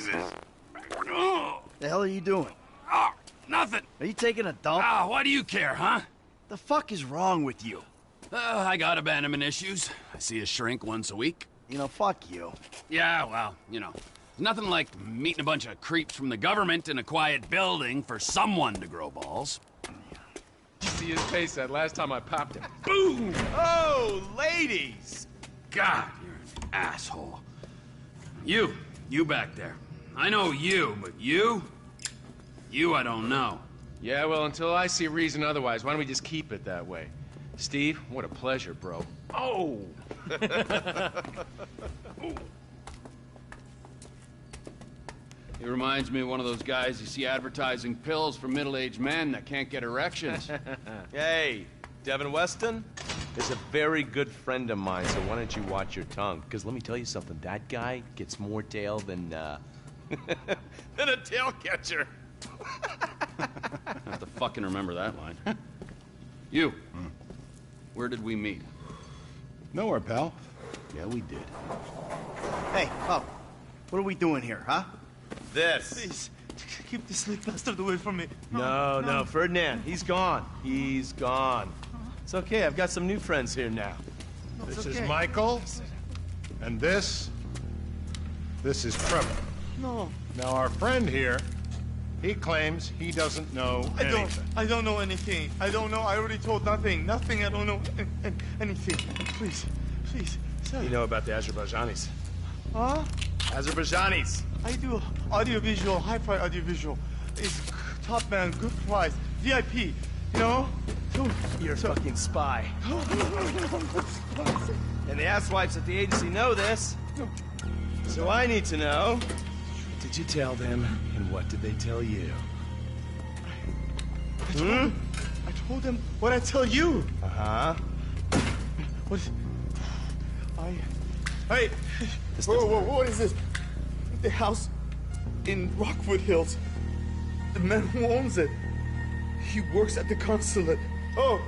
Jesus! The hell are you doing? Oh, nothing. Are you taking a dump? Ah, why do you care, huh? The fuck is wrong with you? I got abandonment issues. I see a shrink once a week. You know, fuck you. Yeah, well, nothing like meeting a bunch of creeps from the government in a quiet building for someone to grow balls. You see his face that last time I popped him. Boom! Oh, ladies! God, you're an asshole. You back there. I know you, but you I don't know. Yeah, well, until I see reason otherwise, why don't we just keep it that way? Steve, what a pleasure, bro. Oh! He reminds me of one of those guys you see advertising pills for middle-aged men that can't get erections. Hey, Devin Weston is a very good friend of mine, so why don't you watch your tongue? Because let me tell you something, that guy gets more tail than, than a tail catcher. I have to fucking remember that line. You, where did we meet? Nowhere, pal. Yeah, we did. Hey, oh, what are we doing here, huh? This. Please, keep this sleep bastard away from me. No, Ferdinand, he's gone. He's gone. It's okay, I've got some new friends here now. This is Michael, and this is Trevor. No. Now, our friend here, he claims he doesn't know anything. I don't know anything. I don't know. I already told nothing. Nothing. I don't know anything. Please, sir. You know about the Azerbaijanis? Huh? Azerbaijanis. I do audiovisual, hi-fi audiovisual. It's top man, good price, VIP. You know? You're a fucking spy. And the asswipes at the agency know this. So I need to know, did you tell them, and what did they tell you? I told them what I tell you. Uh-huh. What is... Hey! Whoa, what is this? The house in Rockwood Hills. The man who owns it. He works at the consulate. Oh,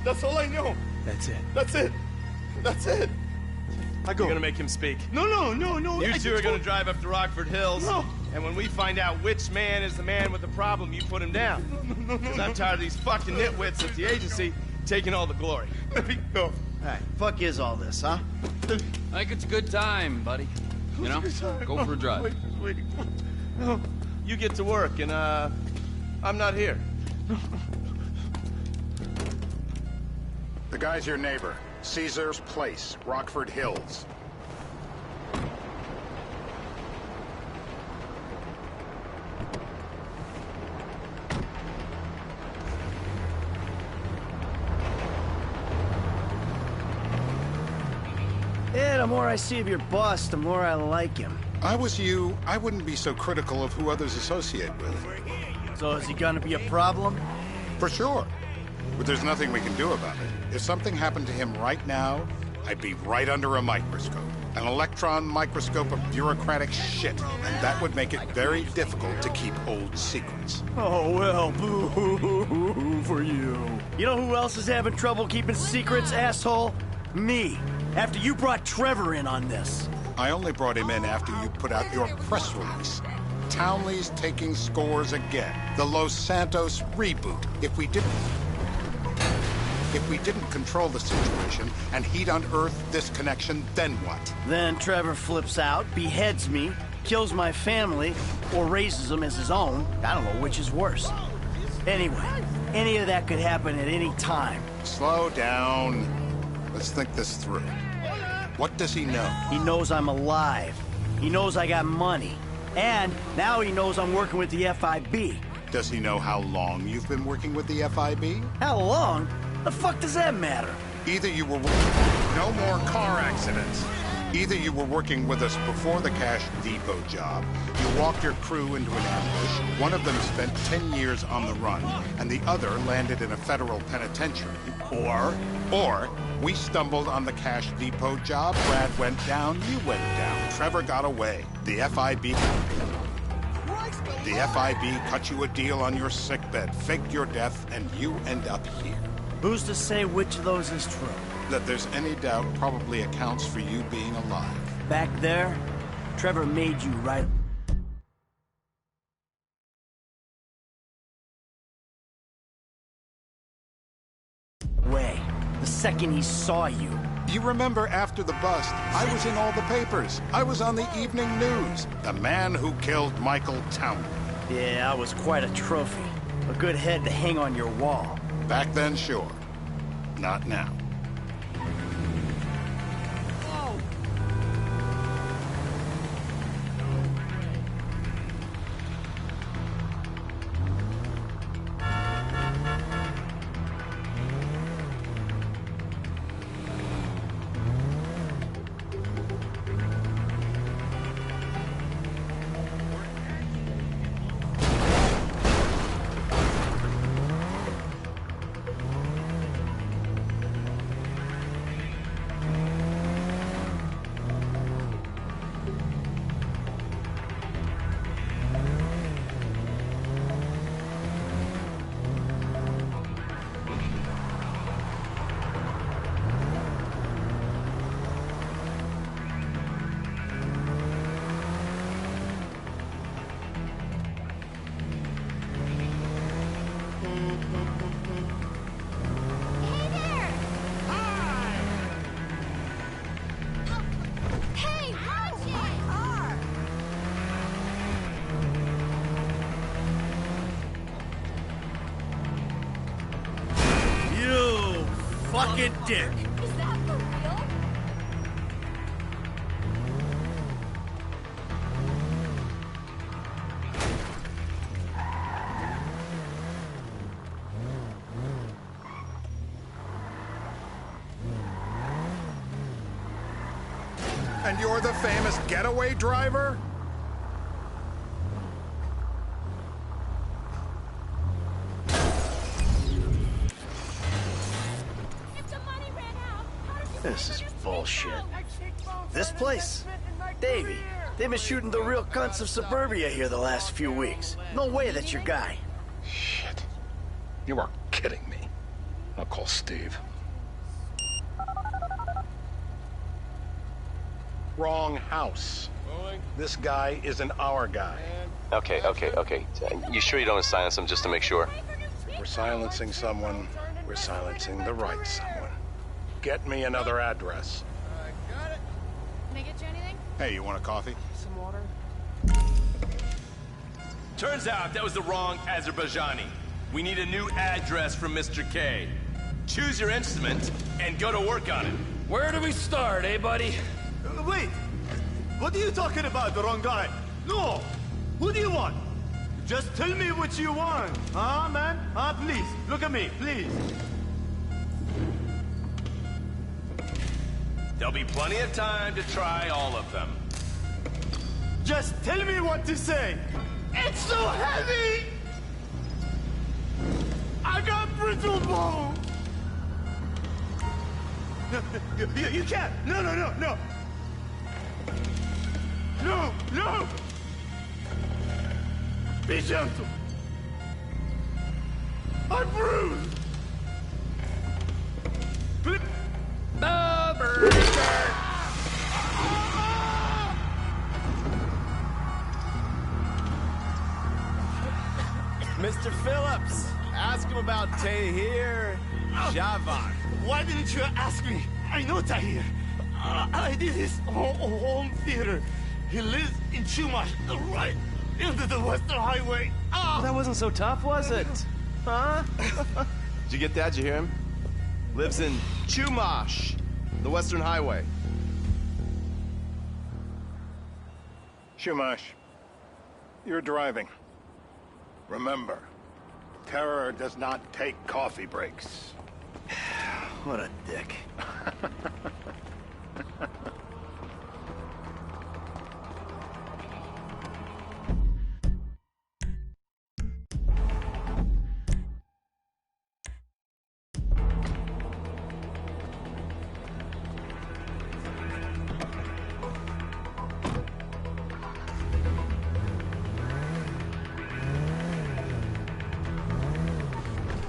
that's all I know. That's it. That's it. I go. You're gonna make him speak. No. You two are gonna drive up to Rockford Hills. No. And when we find out which man is the man with the problem, you put him down. No. Because I'm tired of these fucking nitwits at the agency taking all the glory. Let me go. Hey, fuck is all this, huh? I think it's a good time, buddy. You know? Go for a drive. Wait. No. You get to work, and, I'm not here. The guy's your neighbor. Caesar's Place, Rockford Hills. Yeah, the more I see of your boss, the more I like him. I was you, I wouldn't be so critical of who others associate with. So is he gonna be a problem? For sure. But there's nothing we can do about it. If something happened to him right now, I'd be right under a microscope. An electron microscope of bureaucratic shit. And that would make it very difficult to keep old secrets. Oh, well, boo-hoo-hoo for you. You know who else is having trouble keeping secrets, asshole? Me. After you brought Trevor in on this. I only brought him in after you put out your press release. Townley's taking scores again. The Los Santos reboot. If we didn't control the situation and he'd unearthed this connection, then what? Then Trevor flips out, beheads me, kills my family, or raises them as his own. I don't know which is worse. Anyway, any of that could happen at any time. Slow down. Let's think this through. What does he know? He knows I'm alive. He knows I got money. And now he knows I'm working with the FIB. Does he know how long you've been working with the FIB? How long? The fuck does that matter? Either you were... No more car accidents. Either you were working with us before the Cash Depot job, you walked your crew into an ambush, one of them spent 10 years on the run, and the other landed in a federal penitentiary. Or we stumbled on the Cash Depot job, Brad went down, you went down, Trevor got away. The FIB cut you a deal on your sickbed, faked your death, and you end up here. Who's to say which of those is true? That there's any doubt probably accounts for you being alive. Back there, Trevor made you right. second he saw you. You remember after the bust, I was in all the papers. I was on the evening news. The man who killed Michael Townley. Yeah, I was quite a trophy. A good head to hang on your wall. Back then, sure. Not now. Fucking dick. Is that for real? And you're the famous getaway driver? This is bullshit. This place? Davey, they've been shooting the real cunts of suburbia here the last few weeks. No way that's your guy. Shit. You are kidding me. I'll call Steve. Wrong house. This guy isn't our guy. Okay. You sure you don't silence him just to make sure? We're silencing someone. We're silencing the right someone. Get me another address. Got it. Can I get you anything? Hey, you want a coffee? Some water. Turns out that was the wrong Azerbaijani. We need a new address from Mr. K. Choose your instrument and go to work on it. Where do we start, eh, buddy? Wait! What are you talking about, the wrong guy? No! Who do you want? Just tell me what you want. Huh, man? Huh, please. Look at me, please. There'll be plenty of time to try all of them. Just tell me what to say. It's so heavy! I got brittle bones! No, you can't! No! No! Be gentle! I'm bruised! Mr. Phillips, ask him about Tahir Javan. Why didn't you ask me? I know Tahir. I did his home theater. He lives in Chumash, right into the Western Highway. Well, that wasn't so tough, was it? Huh? Did you get that? Did you hear him? Lives in Chumash, the Western Highway. Shumash, you're driving. Remember, terror does not take coffee breaks. What a dick.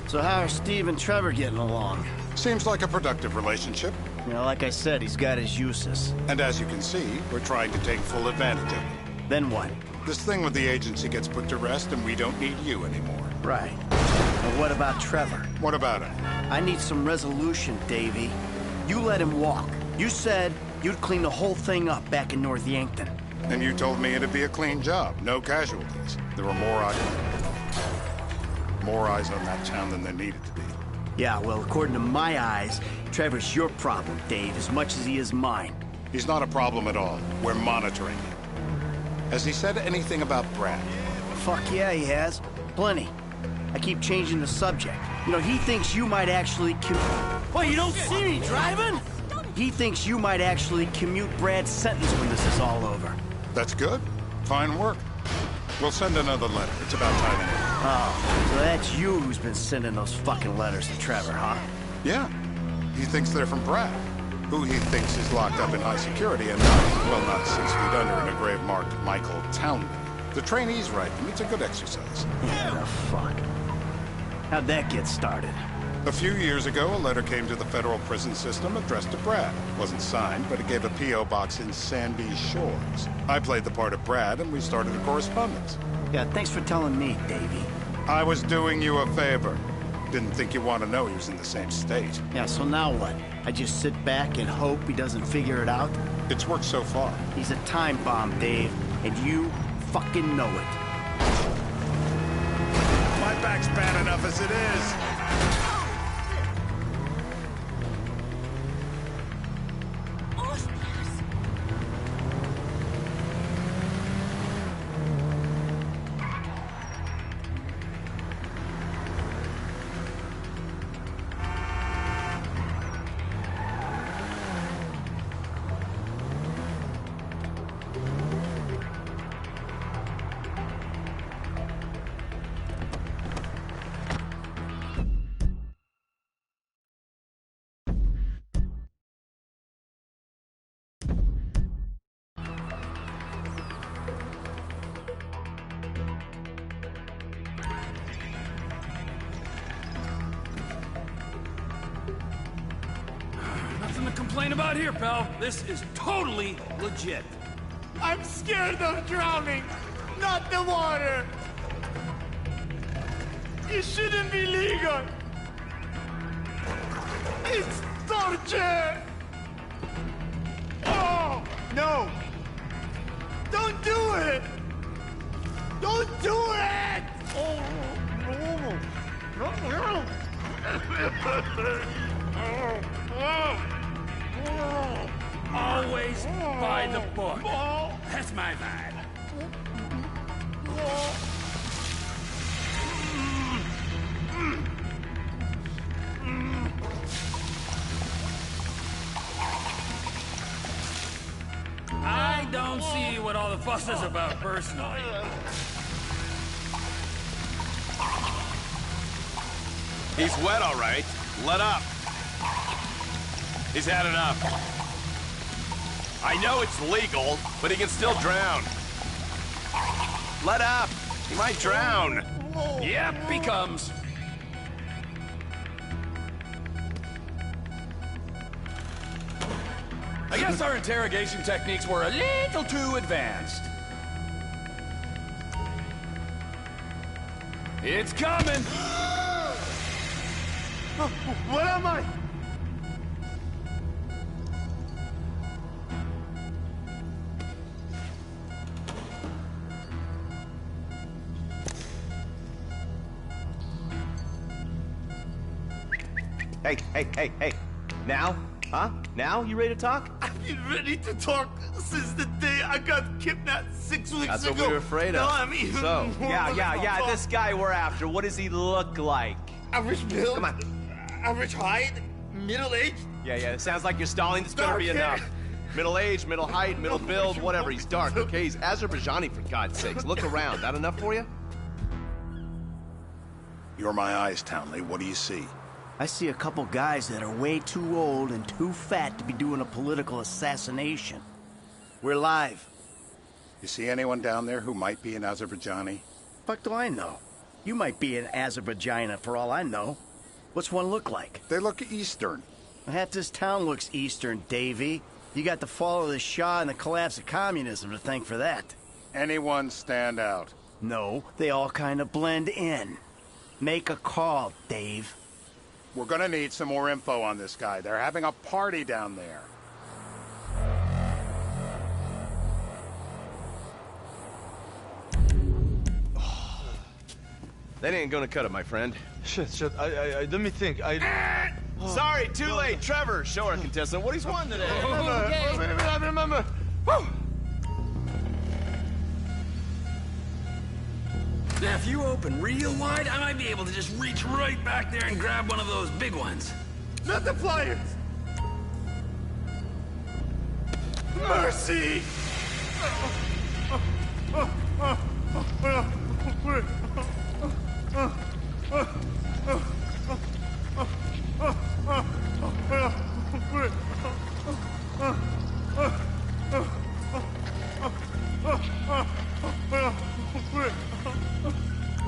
So how are Steve and Trevor getting along? Seems like a productive relationship. You know, like I said, he's got his uses. And as you can see, we're trying to take full advantage of it. Then what? This thing with the agency gets put to rest and we don't need you anymore. Right. And what about Trevor? What about him? I need some resolution, Davey. You let him walk. You said you'd clean the whole thing up back in North Yankton. And you told me it'd be a clean job, no casualties. There were more eyes on that town than there needed to be. Yeah, well, according to my eyes, Trevor's your problem, Dave, as much as he is mine. He's not a problem at all. We're monitoring him. Has he said anything about Brad? Fuck yeah, he has. Plenty. I keep changing the subject. You know, he thinks you might actually Well, you don't see me driving? He thinks you might actually commute Brad's sentence when this is all over. That's good. Fine work. We'll send another letter. It's about time anyway. Oh, so that's you who's been sending those fucking letters to Trevor, huh? Yeah. He thinks they're from Brad, who he thinks is locked up in high security and not 6 feet under in a grave marked Michael Townley. The trainee's right, and it's a good exercise. What the fuck? How'd that get started? A few years ago, a letter came to the federal prison system addressed to Brad. Wasn't signed, but it gave a P.O. box in Sandy Shores. I played the part of Brad, and we started a correspondence. Yeah, thanks for telling me, Davey. I was doing you a favor. Didn't think you want to know he was in the same state. Yeah, so now what? I just sit back and hope he doesn't figure it out? It's worked so far. He's a time bomb, Dave, and you fucking know it. My back's bad enough as it is. Nothing to complain about here, pal. This is totally legit. I'm scared of drowning, not the water. It shouldn't be legal. It's torture. Oh, no. Don't do it. Don't do it. Oh, no. Always by the book. That's my vibe. I don't see what all the fuss is about, personally. He's wet, all right. Let up. He's had enough. I know it's legal, but he can still drown. Let up. He might drown. Yep, he comes. I guess our interrogation techniques were a little too advanced. It's coming! What am I? Hey. Now? Huh? Now? You ready to talk? I've been ready to talk since the day I got kidnapped 6 weeks ago. That's what we were afraid of. No, I'm even So, more yeah, this guy we're after, what does he look like? Average build. Come on. Average height. Middle age. Yeah, it sounds like you're stalling. This better be Dark hair. enough. Middle age, middle height, middle build, whatever. He's dark, okay? He's Azerbaijani, for God's sakes. Look around. That enough for you? You're my eyes, Townley. What do you see? I see a couple guys that are way too old and too fat to be doing a political assassination. We're live. You see anyone down there who might be an Azerbaijani? Fuck do I know? You might be an Azerbaijani for all I know. What's one look like? They look Eastern. Half this town looks Eastern, Davey. You got the fall of the Shah and the collapse of communism to thank for that. Anyone stand out? No, they all kind of blend in. Make a call, Dave. We're gonna need some more info on this guy. They're having a party down there. That ain't gonna cut it, my friend. Shit. Let me think. Sorry, too late. Trevor, show our contestant what he's won today. Remember. Now, if you open real wide, I might be able to just reach right back there and grab one of those big ones. Not the pliers! Mercy!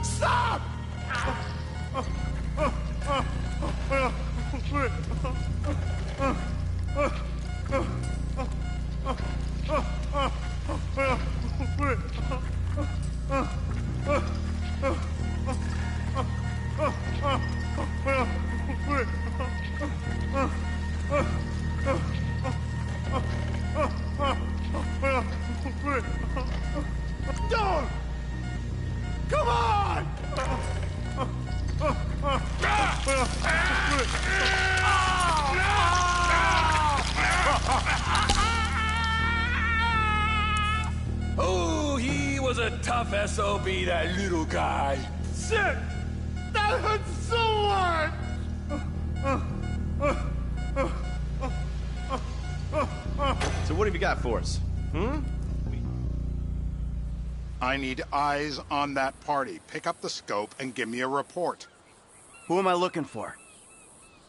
Stop! Don't! Come on! Oh, he was a tough SOB, that little guy. Shit! That hurts so much! So what have you got for us? I need eyes on that party. Pick up the scope and give me a report. Who am I looking for?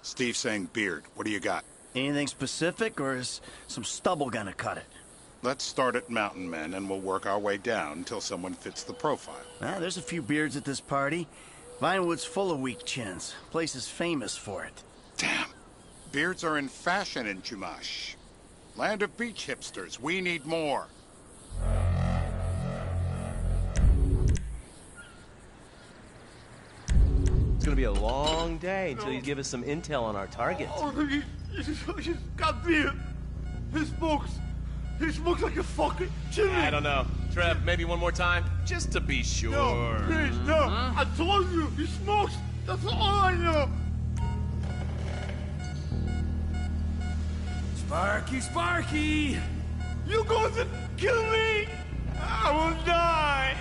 Steve's saying beard. What do you got? Anything specific, or is some stubble gonna cut it? Let's start at Mountain Men, and we'll work our way down until someone fits the profile. There's a few beards at this party. Vinewood's full of weak chins. Place is famous for it. Damn. Beards are in fashion in Chumash. Land of beach hipsters. We need more. It's gonna be a long day until you give us some intel on our target. Oh, he's got beard. He smokes like a fucking chimney. I don't know. Trev, maybe one more time? Just to be sure. No, please, no. I told you, he smokes. That's all I know. Sparky, Sparky! You going to kill me? I will die.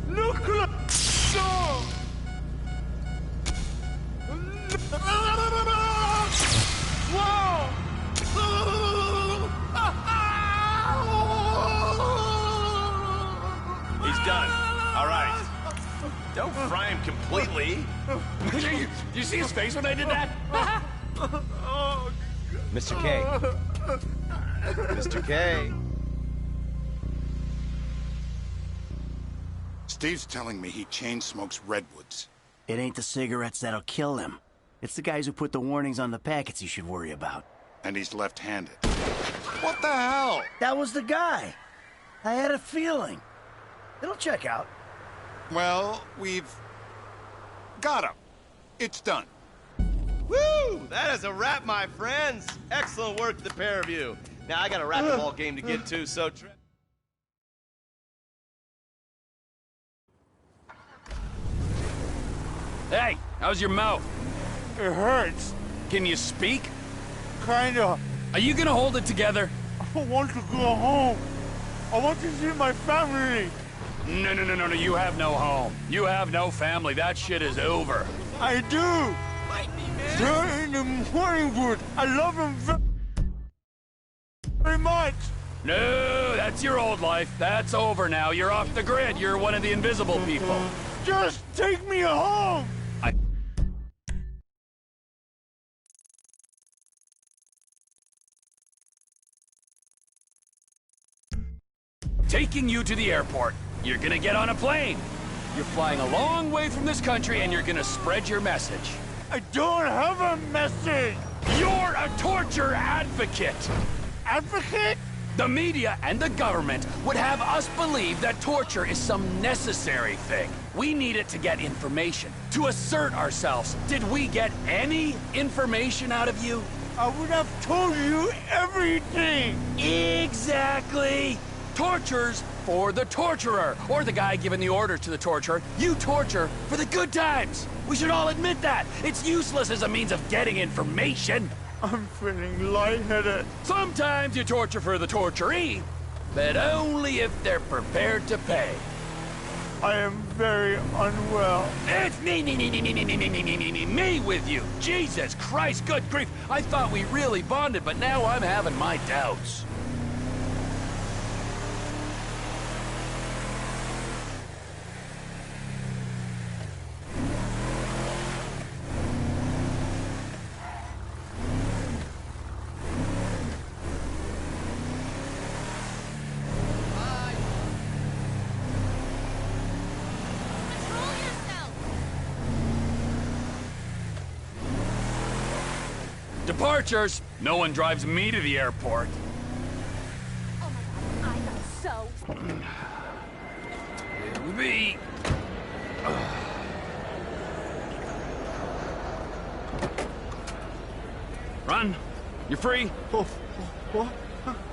Nuclear. No. Whoa. He's done. All right. Don't fry him completely. You see his face when I did that? Mr. K. Mr. K. Steve's telling me he chain smokes redwoods. It ain't the cigarettes that'll kill him. It's the guys who put the warnings on the packets you should worry about. And he's left-handed. What the hell? That was the guy. I had a feeling. It'll check out. Well, we've got him. It's done. Woo! That is a wrap, my friends. Excellent work, the pair of you. Now, I got a racquetball game to get to, so... Hey, how's your mouth? It hurts. Can you speak? Kinda. Are you gonna hold it together? I want to go home. I want to see my family. No, you have no home. You have no family. That shit is over. I do. They're in the morning wood. I love them very much. No, that's your old life. That's over now. You're off the grid. You're one of the invisible people. Just take me home. Taking you to the airport. You're gonna get on a plane. You're flying a long way from this country and you're gonna spread your message. I don't have a message. You're a torture advocate. Advocate? The media and the government would have us believe that torture is some necessary thing. We need it to get information, to assert ourselves. Did we get any information out of you? I would have told you everything! Exactly! Torture's for the torturer, or the guy giving the orders to the torturer. You torture for the good times. We should all admit that. It's useless as a means of getting information. I'm feeling lightheaded. Sometimes you torture for the torturee, but only if they're prepared to pay. I am very unwell. It's me with you. Jesus Christ, good grief. I thought we really bonded, but now I'm having my doubts. Departures. No one drives me to the airport. Oh my god, I know so. Here we be. Run. You're free. Oh, what?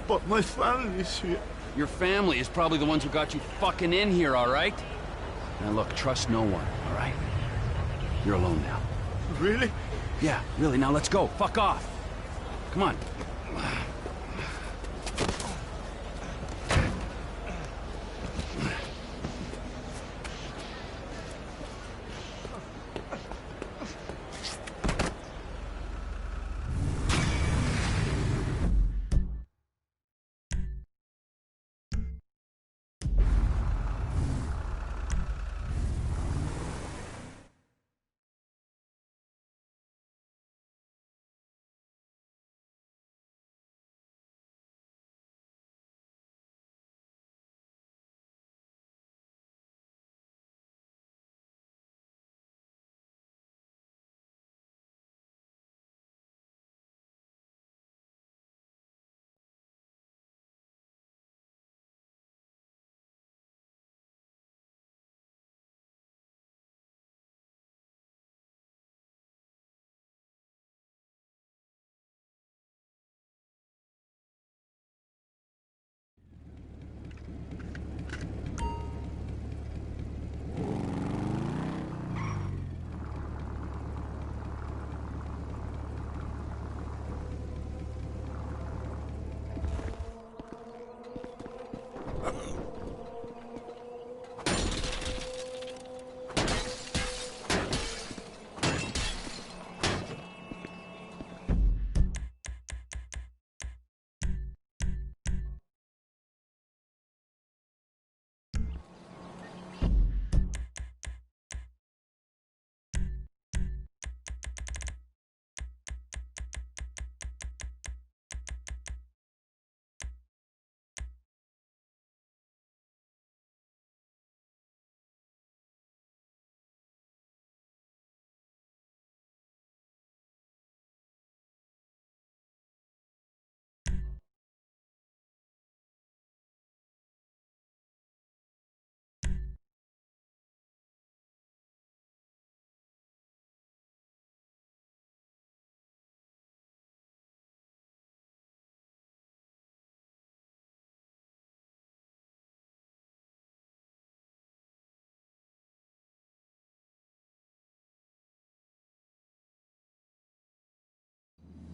But my family's here. Your family is probably the ones who got you fucking in here, all right? Now look, trust no one, all right? You're alone now. Really? Yeah, really, now let's go. Fuck off. Come on.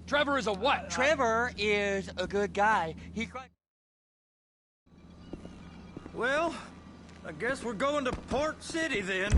Trevor is a what? Trevor is a good guy. Well, I guess we're going to Port City then.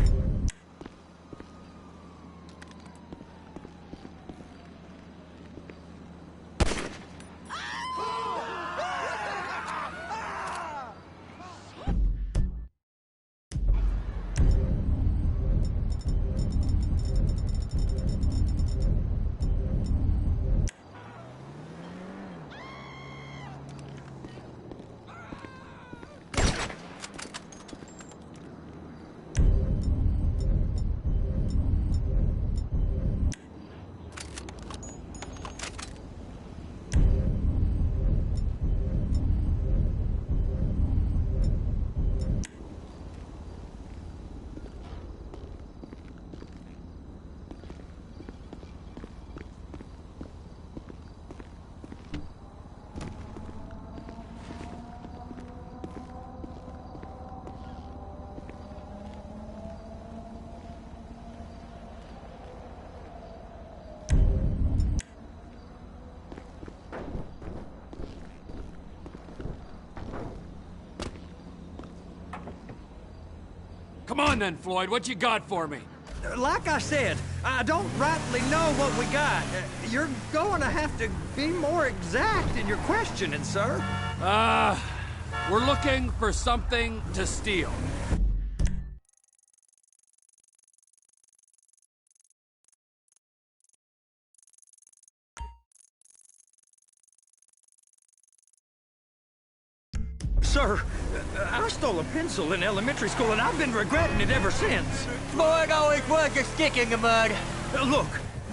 Come on then, Floyd, what you got for me? Like I said, I don't rightly know what we got. You're going to have to be more exact in your questioning, sir. We're looking for something to steal. Sir, I stole a pencil in elementary school, and I've been regretting it ever since. Floyd always was a stick in the mud. Look,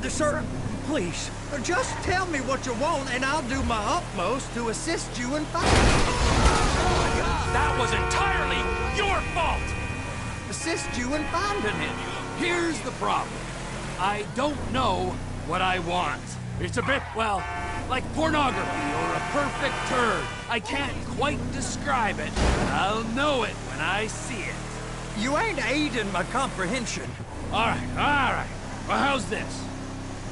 sir, please, just tell me what you want, and I'll do my utmost to assist you in finding it. That was entirely your fault! Assist you in finding it. Here's the problem. I don't know what I want. It's a bit, well, like pornography or a perfect turd. I can't quite describe it, but I'll know it when I see it. You ain't aiding my comprehension. All right. Well, how's this?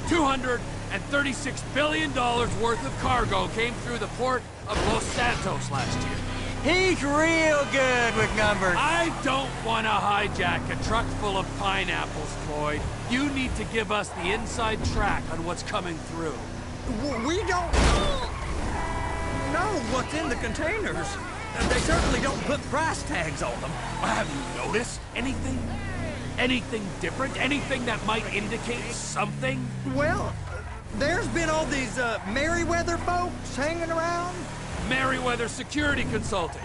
$236 billion worth of cargo came through the port of Los Santos last year. He's real good with numbers. I don't want to hijack a truck full of pineapples, Floyd. You need to give us the inside track on what's coming through. We don't know what's in the containers. They certainly don't put price tags on them. Have you noticed anything? Anything different? Anything that might indicate something? Well, there's been all these Merryweather folks hanging around. Merryweather Security Consulting.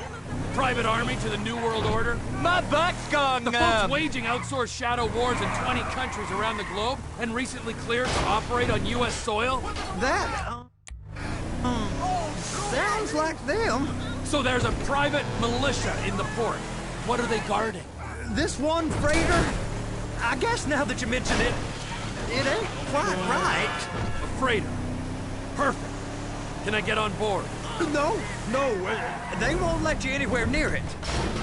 Private army to the New World Order. My butt's gone The numb. folks waging outsourced shadow wars in 20 countries around the globe and recently cleared to operate on U.S. soil. That sounds like them. So there's a private militia in the port. What are they guarding? This one freighter? I guess now that you mention it, it ain't quite right. A freighter. Perfect. Can I get on board? No, they won't let you anywhere near it.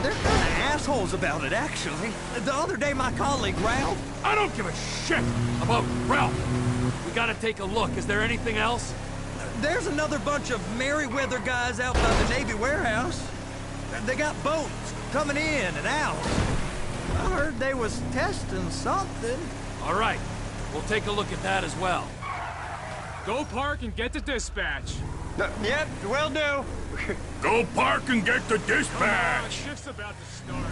They're kind of assholes about it, actually. The other day, my colleague, Ralph... I don't give a shit about Ralph. We gotta take a look. Is there anything else? There's another bunch of Merryweather guys out by the Navy warehouse. They got boats coming in and out. I heard they was testing something. All right. We'll take a look at that as well. Go park and get to dispatch. Yep, will do. Go park and get the dispatch! Shift's about to start.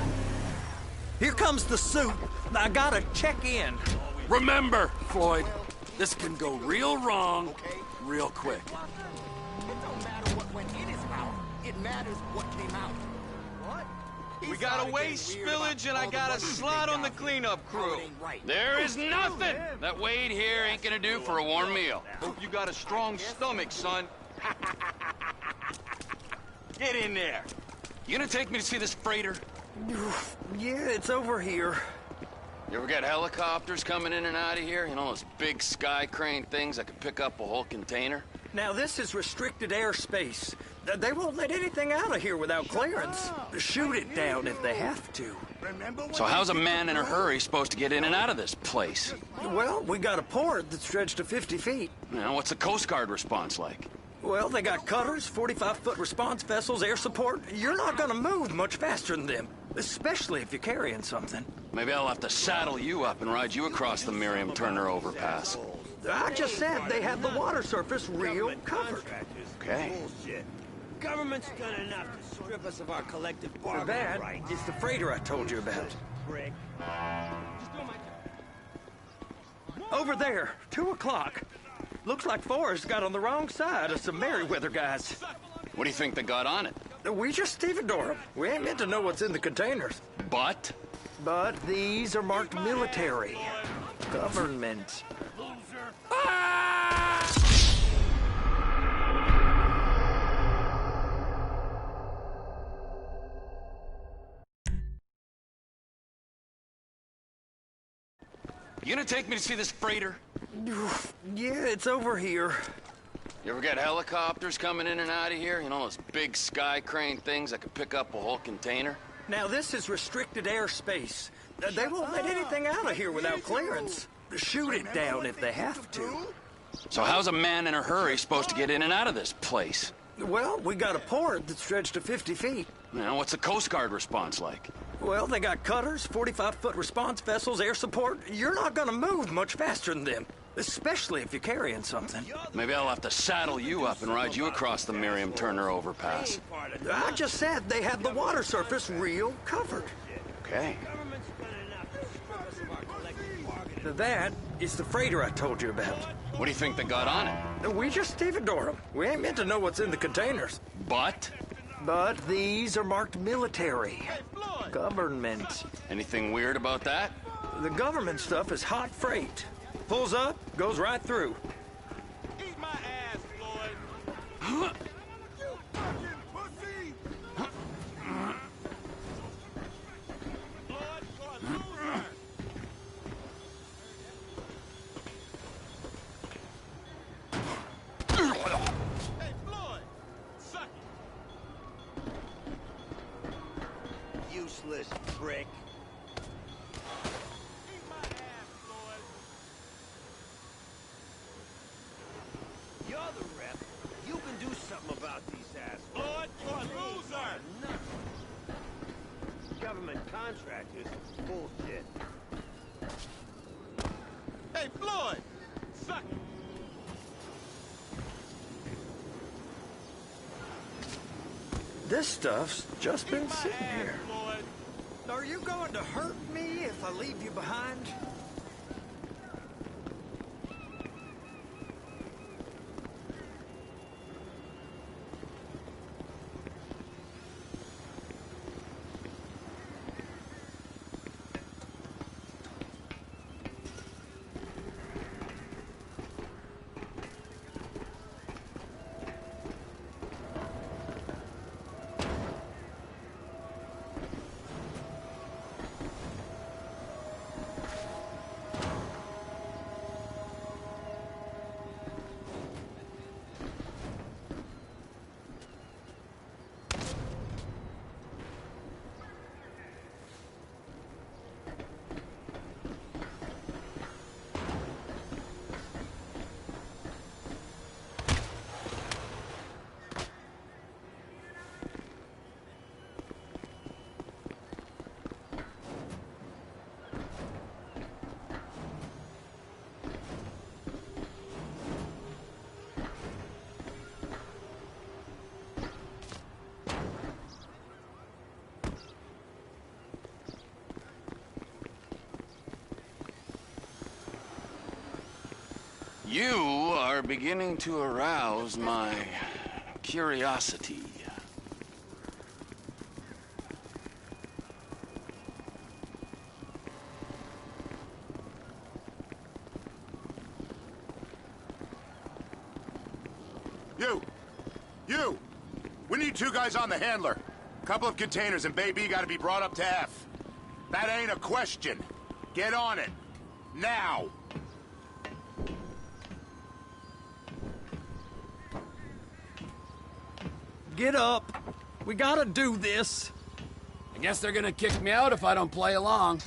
Here comes the suit. I gotta check in. Remember, Floyd, this can go real wrong real quick. It don't matter what went in his mouth. It matters what came out. What? We got a waste spillage and I got a slot on the cleanup crew. There is nothing that Wade here ain't gonna do for a warm meal. Hope you got a strong stomach, son. Get in there. You gonna take me to see this freighter? Yeah, it's over here. You ever got helicopters coming in and out of here? You know, those big sky crane things that could pick up a whole container? Now, this is restricted airspace. They won't let anything out of here without clearance. Shoot it down if they have to. So how's a man in a hurry supposed to get in and out of this place? Well, we got a port that stretched to 50 feet. Now, what's the Coast Guard response like? Well, they got cutters, 45-foot response vessels, air support. You're not gonna move much faster than them, especially if you're carrying something. Maybe I'll have to saddle you up and ride you across the Miriam Turner overpass. I just said they have the water surface real covered. Okay. Government's done enough to strip us of our collective The bargaining bad, rights. it's the freighter I told you about. Over there, 2 o'clock. Looks like Forrest got on the wrong side of some Merryweather guys. What do you think they got on it? We just stevedore them. We ain't meant to know what's in the containers. But? But these are marked military. Government. You gonna take me to see this freighter? Yeah, it's over here. You ever got helicopters coming in and out of here? You know, those big sky crane things that could pick up a whole container? Now, this is restricted airspace. They won't let anything out of here without clearance. Shoot it down if they have to. So how's a man in a hurry supposed to get in and out of this place? Well, we got a port that stretched to 50 feet. Now, what's the Coast Guard response like? Well, they got cutters, 45-foot response vessels, air support. You're not gonna move much faster than them, especially if you're carrying something. Maybe I'll have to saddle you up and ride you across the Miriam Turner overpass. I just said they have the water surface real covered. Okay. That is the freighter I told you about. What do you think they got on it? We just stevedore them. We ain't meant to know what's in the containers. But? But these are marked military. Government. Anything weird about that? The government stuff is hot freight. Pulls up, goes right through. Eat my ass, Floyd. You fucking pussy! Floyd, you're a loser! Hey, Floyd! Suck it! Useless prick. Eat my ass, Floyd! You're the rep. You can do something about these assholes. Floyd, you're a loser! Government contractors, bullshit. Hey, Floyd! Suck it! This stuff's just been Eat my sitting ass, here. Floyd! Are you going to hurt me if I leave you behind? You are beginning to arouse my curiosity. You! We need 2 guys on the handler. Couple of containers and Baby gotta be brought up to F. That ain't a question. Get on it. Now! Get up. We gotta do this. I guess they're gonna kick me out if I don't play along.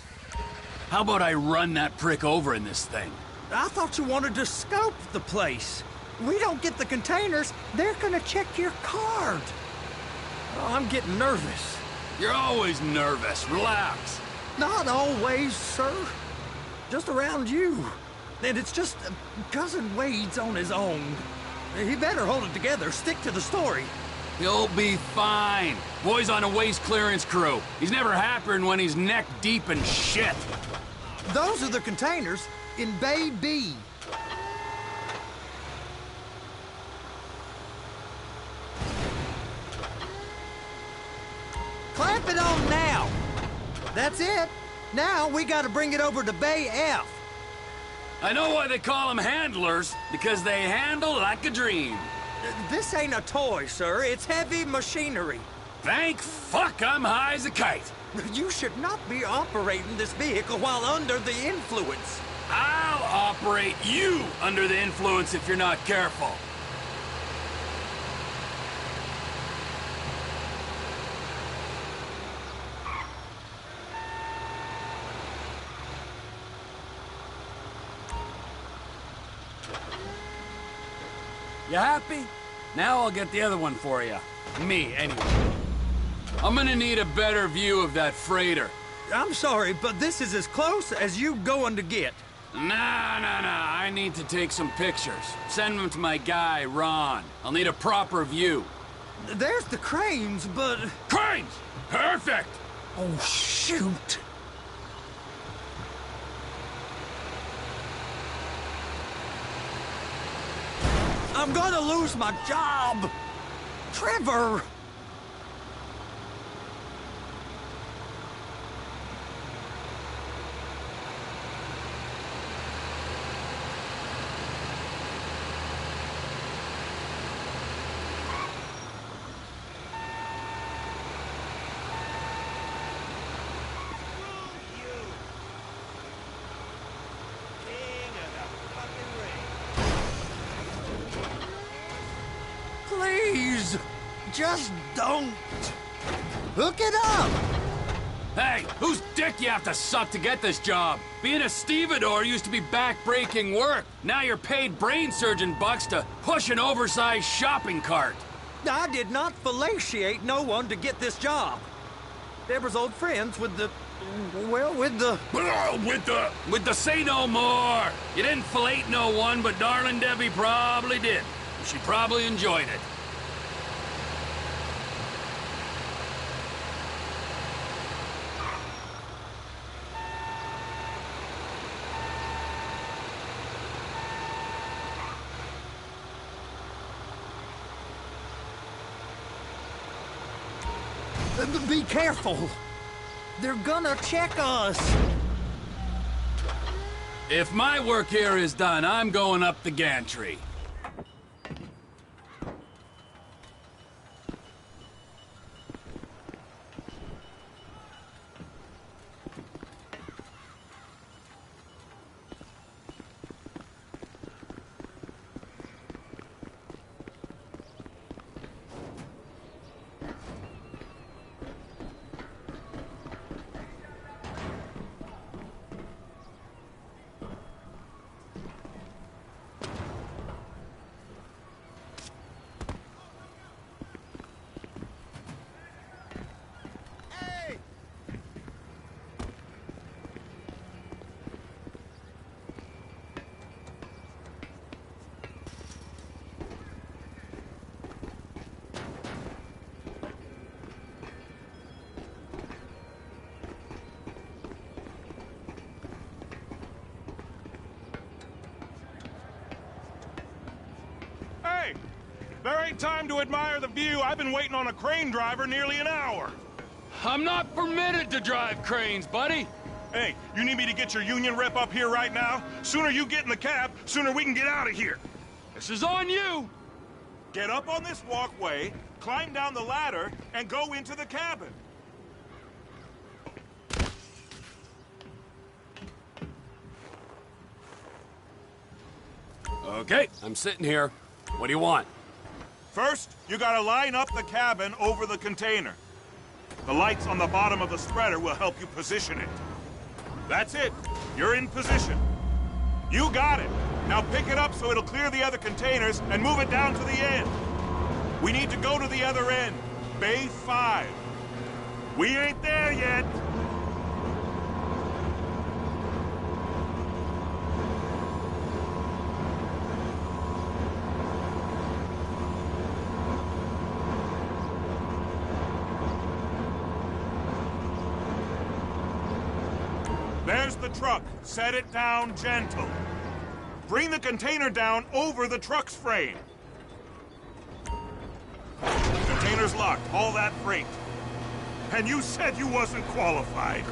How about I run that prick over in this thing? I thought you wanted to scope the place. We don't get the containers, they're gonna check your card. Oh, I'm getting nervous. You're always nervous. Relax. Not always, sir. Just around you. And it's just Cousin Wade's on his own. He better hold it together, stick to the story. He'll be fine. Boy's on a waste clearance crew. He's never happier than when he's neck deep in shit. Those are the containers in Bay B. Clamp it on now. That's it. Now we gotta bring it over to Bay F. I know why they call them handlers, because they handle like a dream. This ain't a toy, sir. It's heavy machinery. Thank fuck I'm high as a kite. You should not be operating this vehicle while under the influence. I'll operate you under the influence if you're not careful. You happy? Now I'll get the other one for you. Me, anyway. I'm gonna need a better view of that freighter. I'm sorry, but this is as close as you going to get. Nah. I need to take some pictures. Send them to my guy, Ron. I'll need a proper view. There's the cranes, but... Cranes! Perfect! Oh, shoot. I'm gonna lose my job! Trevor! Please, just don't. Hook it up. Hey, whose dick you have to suck to get this job? Being a stevedore used to be back-breaking work. Now you're paid brain surgeon bucks to push an oversized shopping cart. I did not fellatiate no one to get this job. Deborah's old friends with the... well, with the... With the say no more. You didn't fillet no one, but darling Debbie probably did. She probably enjoyed it. Be careful. They're gonna check us. If my work here is done, I'm going up the gantry. Hey! There ain't time to admire the view. I've been waiting on a crane driver nearly an hour. I'm not permitted to drive cranes, buddy. Hey, you need me to get your union rep up here right now? Sooner you get in the cab, sooner we can get out of here. This is on you. Get up on this walkway, climb down the ladder, and go into the cabin. Okay, I'm sitting here. What do you want? First, you gotta line up the cabin over the container. The lights on the bottom of the spreader will help you position it. That's it. You're in position. You got it. Now pick it up so it'll clear the other containers and move it down to the end. We need to go to the other end. Bay 5. We ain't there yet. There's the truck. Set it down gentle. Bring the container down over the truck's frame. Container's locked. Haul that freight. And you said you wasn't qualified.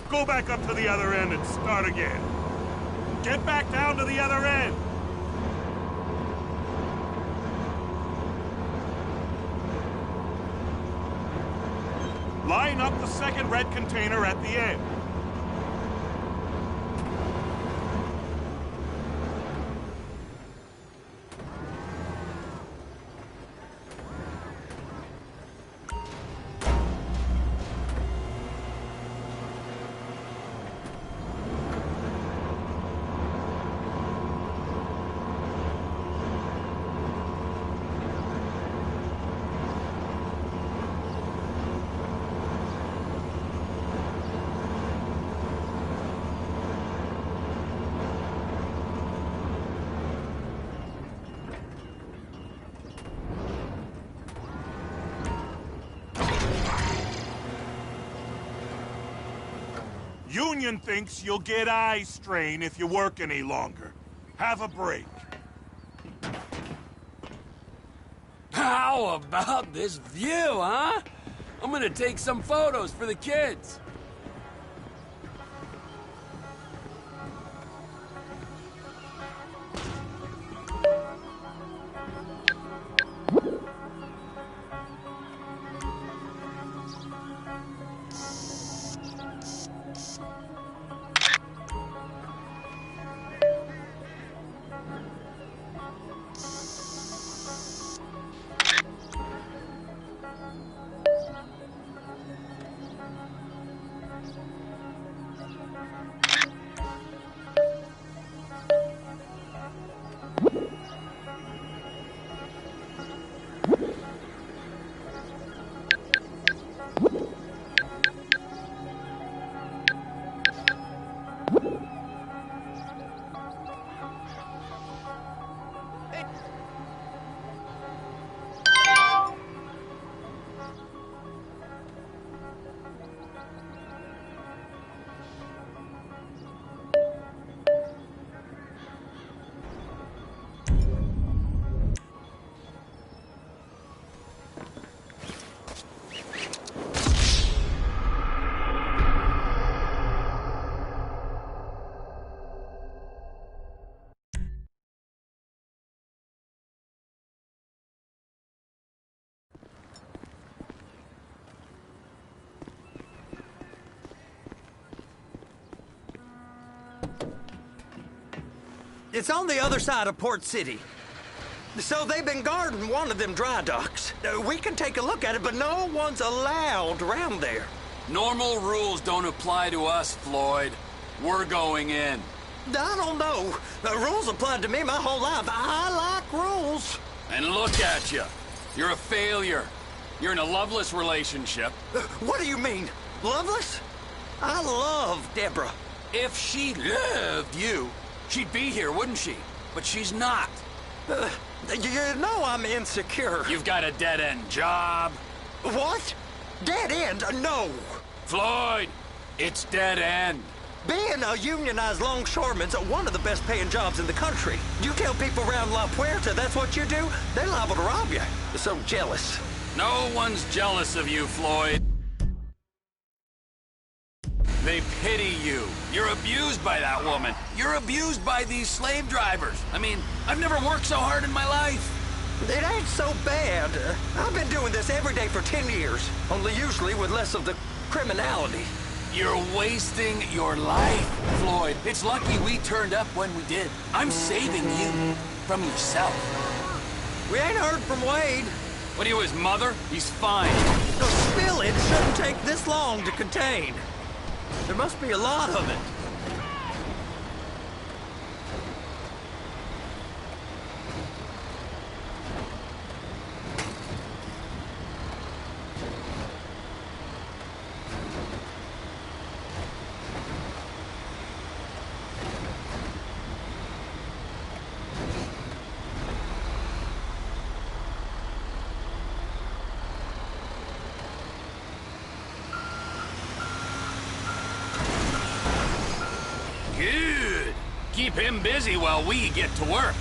Go back up to the other end and start again. Get back down to the other end. Line up the second red container at the end. Union thinks you'll get eye strain if you work any longer. Have a break. How about this view, huh? I'm gonna take some photos for the kids. It's on the other side of Port City. So they've been guarding one of them dry docks. We can take a look at it, but no one's allowed around there. Normal rules don't apply to us, Floyd. We're going in. I don't know. The rules applied to me my whole life. I like rules. And look at you. You're a failure. You're in a loveless relationship. What do you mean? Loveless? I love Deborah. If she loved you, she'd be here, wouldn't she? But she's not. You know I'm insecure. You've got a dead-end job. What? Dead end? No. Floyd, it's dead end. Being a unionized longshoreman's one of the best paying jobs in the country. You tell people around La Puerta that's what you do, they're liable to rob you. They're so jealous. No one's jealous of you, Floyd. They pity you. You're abused by that woman. You're abused by these slave drivers. I mean, I've never worked so hard in my life. It ain't so bad. I've been doing this every day for 10 years, only usually with less of the criminality. You're wasting your life, Floyd. It's lucky we turned up when we did. I'm saving you from yourself. We ain't heard from Wade. What are you, his mother? He's fine. The spillage shouldn't take this long to contain. There must be a lot of it. Good. Keep him busy while we get to work.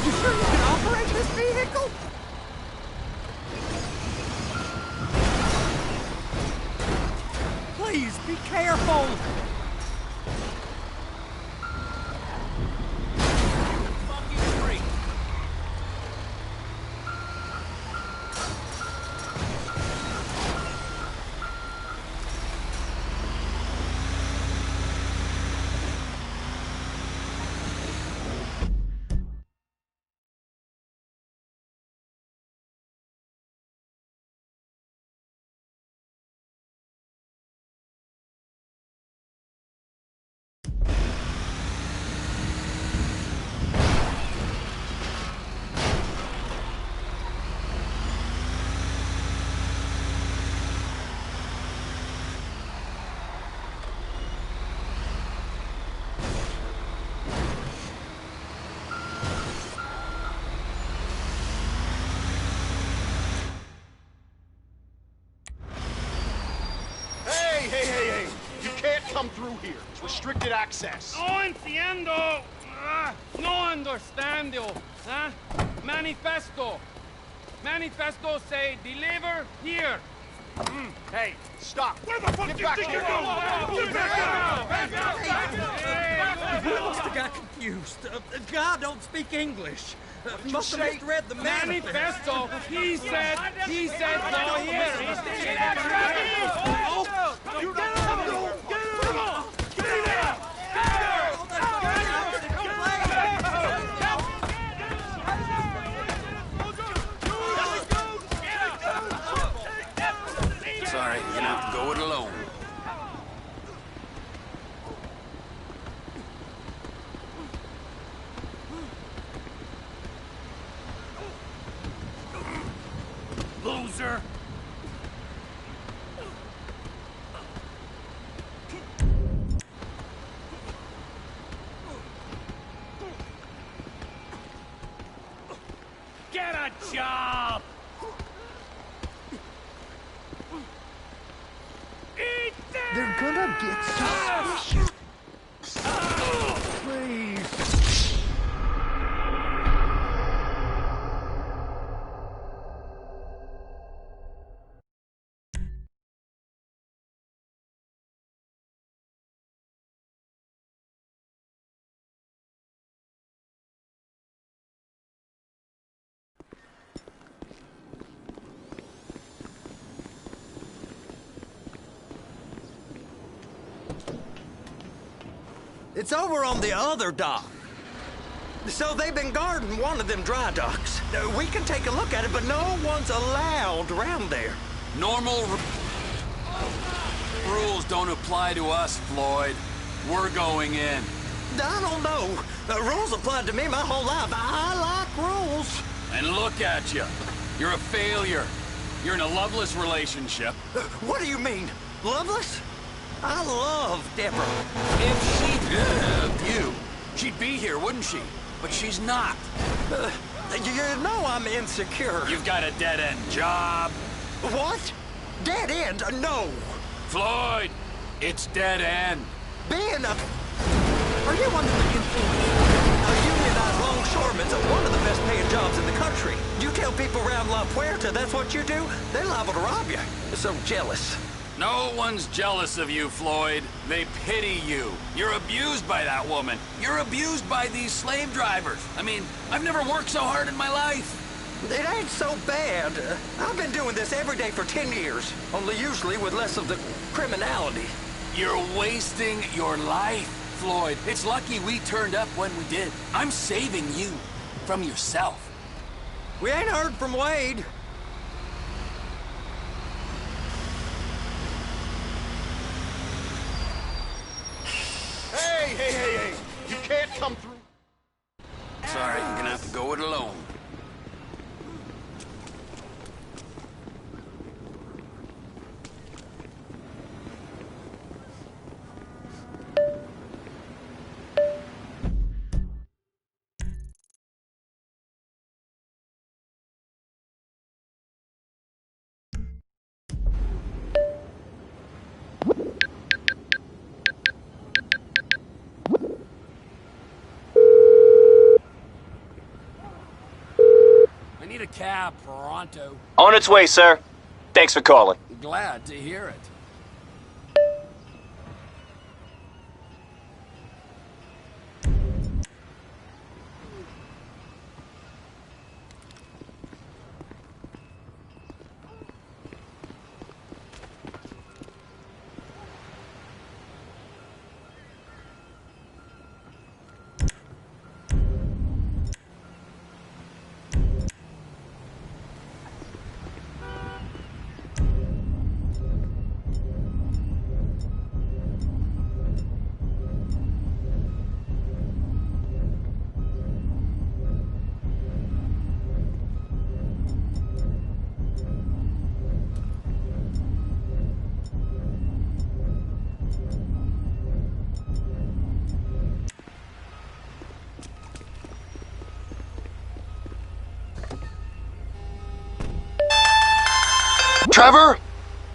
You sure you can operate this vehicle? Please be careful. come through here. It's restricted access. No entiendo. No understando. Huh? Manifesto. Manifesto say deliver here. Hey, stop. Where the fuck Get do you back think here. you're going? Get back out! We must have got confused. God don't speak English. Must have misread the Manifesto. He said no here. You get out! Come on! Get out! Sorry, you're gonna have to go it alone. Loser! Get a job! They're gonna get suspicious. Please. It's over on the other dock. So they've been guarding one of them dry docks. We can take a look at it, but no one's allowed around there. Normal rules don't apply to us, Floyd. We're going in. I don't know. Rules applied to me my whole life. I like rules. And look at you. You're a failure. You're in a loveless relationship. What do you mean? Loveless? I love Deborah. If you. She'd be here, wouldn't she? But she's not. You know I'm insecure. You've got a dead-end job. What? Dead end? No. Floyd, it's dead end. Being a... Are you under the influence? A unionized longshoreman's one of the best paying jobs in the country. You tell people around La Puerta that's what you do, they're liable to rob you. They're so jealous. No one's jealous of you, Floyd. They pity you. You're abused by that woman. You're abused by these slave drivers. I mean, I've never worked so hard in my life. It ain't so bad. I've been doing this every day for 10 years, only usually with less of the criminality. You're wasting your life, Floyd. It's lucky we turned up when we did. I'm saving you from yourself. We ain't heard from Wade. Hey! You can't come through. Sorry, you're gonna have to go it alone. Need a cab, pronto. On its way, sir. Thanks for calling. Glad to hear it. Trevor,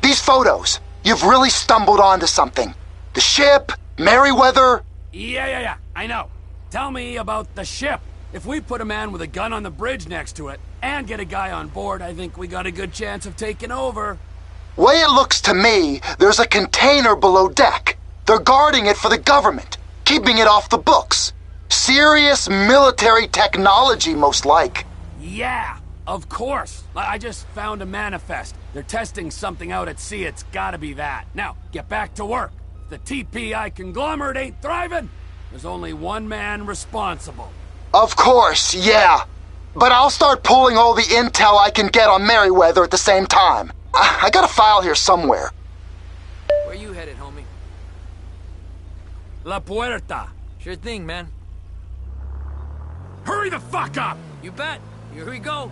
these photos, you've really stumbled onto something. The ship, Merryweather. Yeah, I know. Tell me about the ship. If we put a man with a gun on the bridge next to it and get a guy on board, I think we got a good chance of taking over. Way it looks to me, there's a container below deck. They're guarding it for the government, keeping it off the books. Serious military technology, most like. Yeah, of course. I just found a manifest. They're testing something out at sea. It's gotta be that. Now, get back to work. If the TPI conglomerate ain't thriving, there's only one man responsible. Of course, yeah. But I'll start pulling all the intel I can get on Merryweather at the same time. I got a file here somewhere. Where you headed, homie? La Puerta. Sure thing, man. Hurry the fuck up! You bet. Here we go.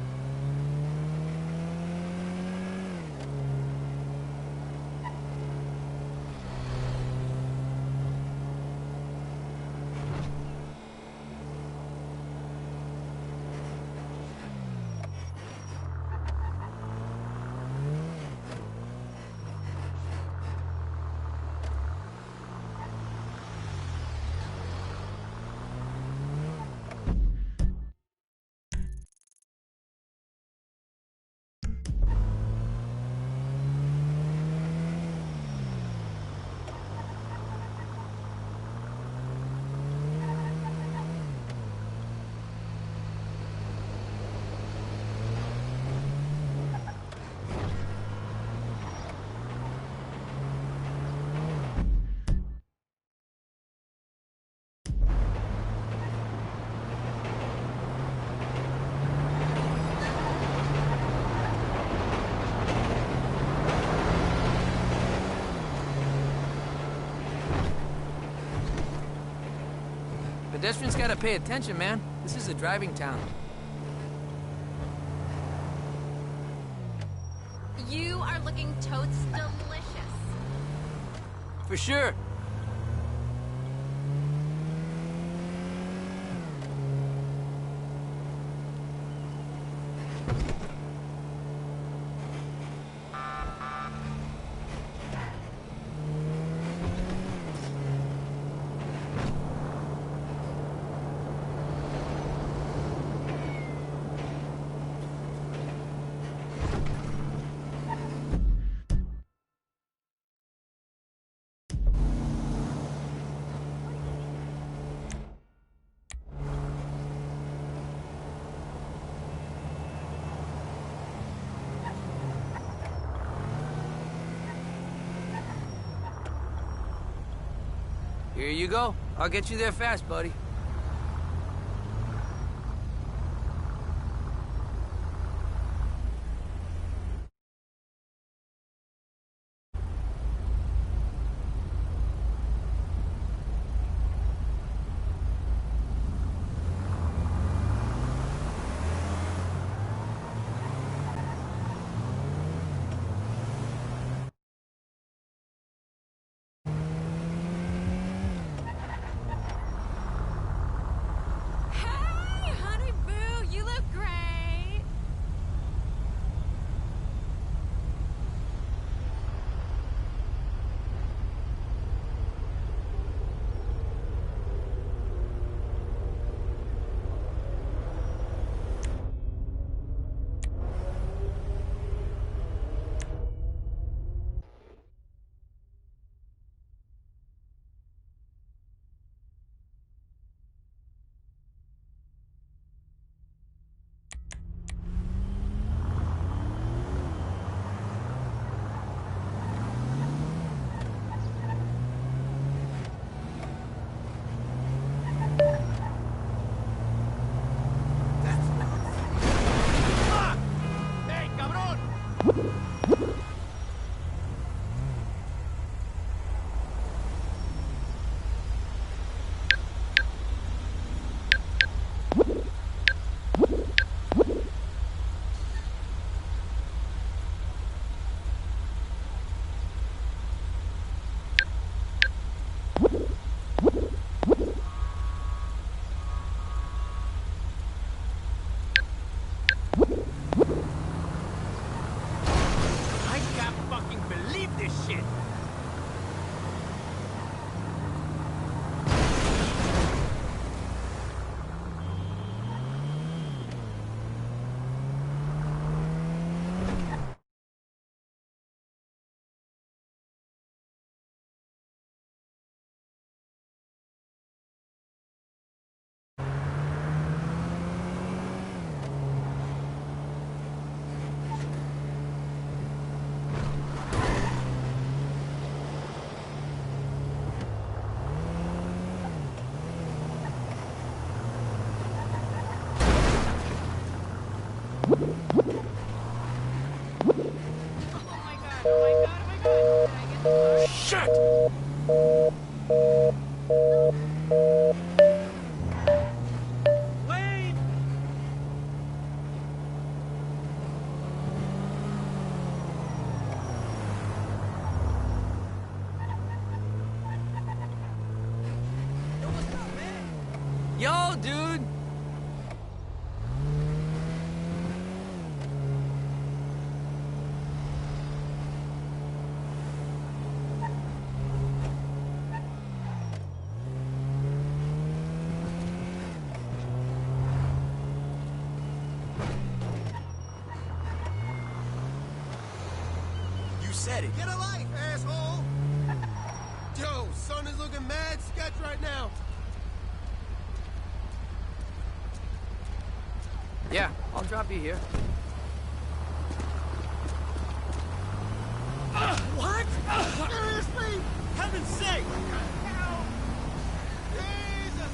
Pedestrians gotta pay attention, man. This is a driving town. You are looking totes delicious. For sure. Here you go. I'll get you there fast, buddy. said it. Get a life, asshole! Yo, sun is looking mad sketch right now. Yeah, I'll drop you here. What? Seriously? Heaven's sake! Jesus!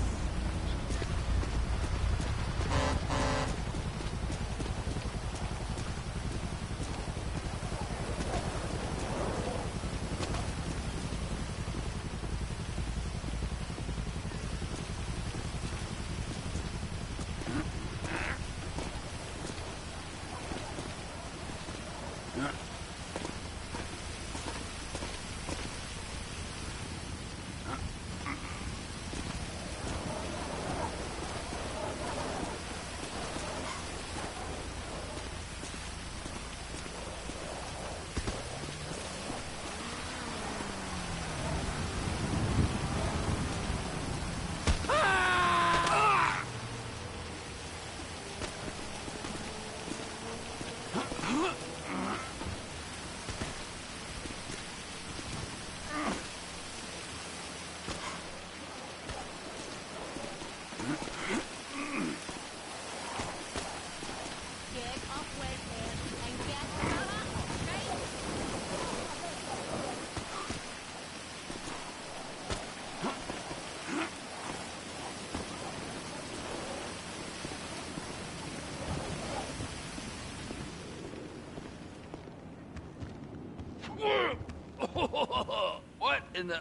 What in the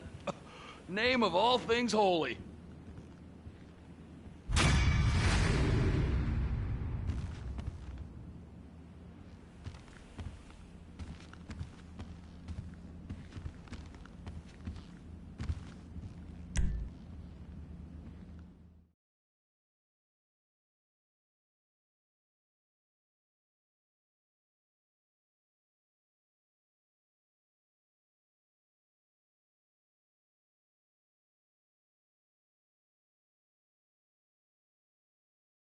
name of all things holy?